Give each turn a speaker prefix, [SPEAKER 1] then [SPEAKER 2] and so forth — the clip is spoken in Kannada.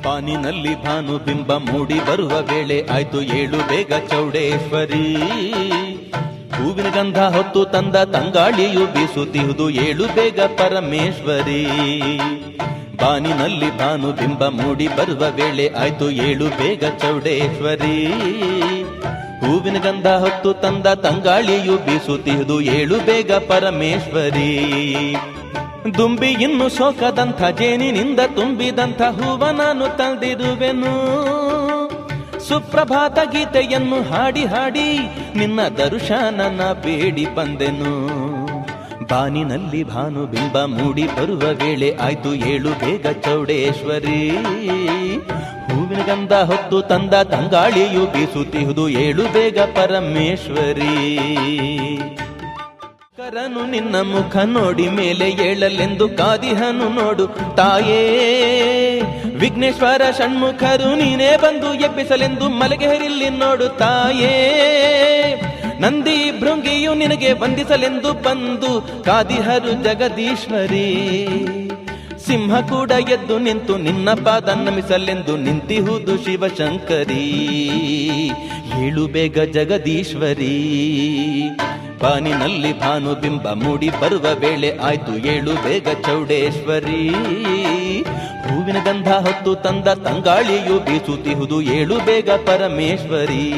[SPEAKER 1] ಬಾನಿನಲ್ಲಿ ಭಾನುಬಿಂಬ ಮೂಡಿ ಬರುವ ವೇಳೆ ಆಯ್ತು ಏಳು ಬೇಗ ಚೌಡೇಶ್ವರಿ. ಹೂವಿನ ಗಂಧ ಹೊತ್ತು ತಂದ ತಂಗಾಳಿಯು ಬೀಸುತ್ತಿಹುದು ಏಳು ಬೇಗ ಪರಮೇಶ್ವರಿ. ಬಾನಿನಲ್ಲಿ ಭಾನುಬಿಂಬ ಮೂಡಿ ಬರುವ ವೇಳೆ ಆಯ್ತು ಏಳು ಬೇಗ ಚೌಡೇಶ್ವರಿ. ಹೂವಿನ ಗಂಧ ಹೊತ್ತು ತಂದ ತಂಗಾಳಿಯು ಬೀಸುತ್ತಿಹುದು ಏಳು ಬೇಗ ಪರಮೇಶ್ವರಿ. ದುಂಬಿ ಇನ್ನು ಶೋಕದಂಥ ಜೇನಿನಿಂದ ತುಂಬಿದಂಥ ಹೂವ ನಾನು ತಂದಿರುವೆನು. ಸುಪ್ರಭಾತ ಗೀತೆಯನ್ನು ಹಾಡಿ ಹಾಡಿ ನಿನ್ನ ದರ್ಶನನ ಬೇಡಿ ಬಂದೆನು. ಬಾನಿನಲ್ಲಿ ಭಾನುಬಿಂಬ ಮೂಡಿ ಬರುವ ವೇಳೆ ಆಯ್ತು ಏಳು ಬೇಗ ಚೌಡೇಶ್ವರಿ. ಹೂವಿನ ಗಂಧ ಹೊತ್ತು ತಂದ ತಂಗಾಳಿಯು ಬೀಸುತ್ತಿಹುದು ಏಳು ಬೇಗ ಪರಮೇಶ್ವರಿ. ಕರನು ನಿನ್ನ ಮುಖ ನೋಡಿ ಮೇಲೆ ಏಳಲೆಂದು ಕಾದಿಹನು ನೋಡು ತಾಯೇ. ವಿಘ್ನೇಶ್ವರ ಷಣ್ಮುಖರು ನೀನೇ ಬಂದು ಎಬ್ಬಿಸಲೆಂದು ಮಲಗೆಹರಿಲ್ಲಿ ನೋಡು ತಾಯೇ. ನಂದಿ ಭೃಂಗಿಯು ನಿನಗೆ ವಂದಿಸಲೆಂದು ಬಂದು ಕಾದಿಹರು ಜಗದೀಶ್ವರಿ. ಸಿಂಹ ಕೂಡ ಎದ್ದು ನಿಂತು ನಿನ್ನ ಪಾದ ನಮಿಸಲೆಂದು ನಿಂತಿಹುದು ಶಿವಶಂಕರಿ. ಏಳು ಬೇಗ ಜಗದೀಶ್ವರಿ. ಬಾನಿನಲ್ಲಿ ಭಾನುಬಿಂಬ ಮೂಡಿ ಬರುವ ವೇಳೆ ಆಯ್ತು ಏಳು ಬೇಗ ಚೌಡೇಶ್ವರಿ. ಹೂವಿನ ಗಂಧ ಹೊತ್ತು ತಂದ ತಂಗಾಳಿಯು ಬೀಸುತ್ತಿಹುದು ಏಳು ಬೇಗ ಪರಮೇಶ್ವರಿ.